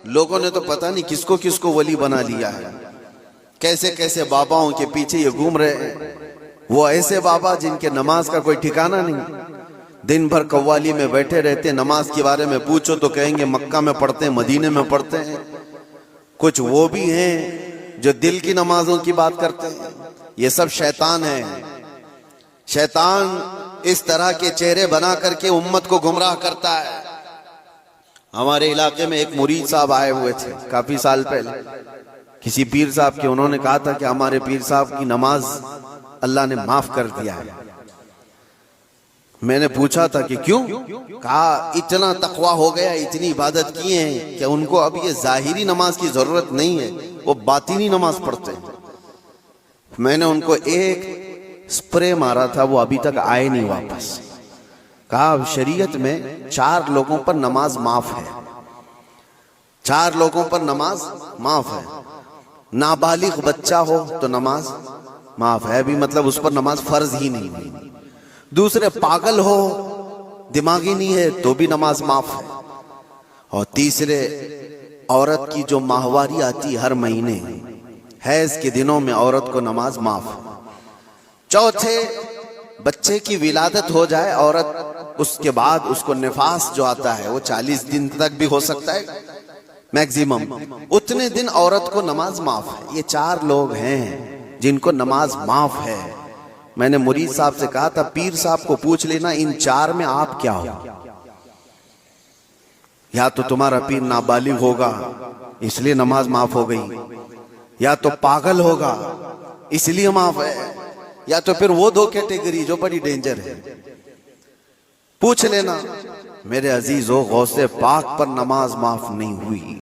लोगों ने तो पता नहीं किसको किसको वली बना लिया है, कैसे कैसे बाबाओं के पीछे ये घूम रहे हैं। वो ऐसे बाबा जिनके नमाज का कोई ठिकाना नहीं, दिन भर कव्वाली में बैठे रहते, नमाज के बारे में पूछो तो कहेंगे मक्का में पढ़ते हैं, मदीने में पढ़ते हैं। कुछ वो भी हैं जो दिल की नमाजों की बात करते हैं। ये सब शैतान है। शैतान इस तरह के चेहरे बना करके उम्मत को गुमराह करता है। हमारे इलाके में एक मुरीद साहब आए हुए थे काफी साल पहले, किसी पीर साहब के। उन्होंने कहा था कि हमारे पीर साहब की नमाज अल्लाह ने माफ कर दिया है। मैंने पूछा था कि क्यों? कहा इतना तकवा हो गया, इतनी इबादत किए हैं कि उनको अब ये जाहिरी नमाज की जरूरत नहीं है, वो बातिनी नमाज पढ़ते हैं। मैंने उनको एक स्प्रे मारा था, वो अभी तक आए नहीं वापस। कहा शरीयत में 4 लोगों पर नमाज माफ है, 4 लोगों पर नमाज माफ है। नाबालिग बच्चा हो तो नमाज माफ है, भी मतलब उस पर नमाज फर्ज ही नहीं है। दूसरे पागल हो, दिमागी नहीं है, तो भी नमाज माफ है। और तीसरे औरत की जो माहवारी आती हर महीने, हैज के दिनों में औरत को नमाज माफ है। चौथे बच्चे की विलादत हो जाए औरत, उसके बाद उसको निफास जो आता है वो 40 दिन तक भी हो सकता है मैक्सिमम, उतने दिन औरत को नमाज माफ है। ये 4 लोग हैं जिनको नमाज माफ है। मैंने मुरीद साहब से कहा था पीर साहब को पूछ लेना इन 4 में आप क्या हो। या तो तुम्हारा पीर नाबालिग होगा इसलिए नमाज माफ हो गई, या तो पागल होगा इसलिए माफ है, या तो फिर वो 2 कैटेगरी जो बड़ी डेंजर है। पूछ लेना मेरे अजीजों, गौसे पाक पर नमाज माफ नहीं हुई।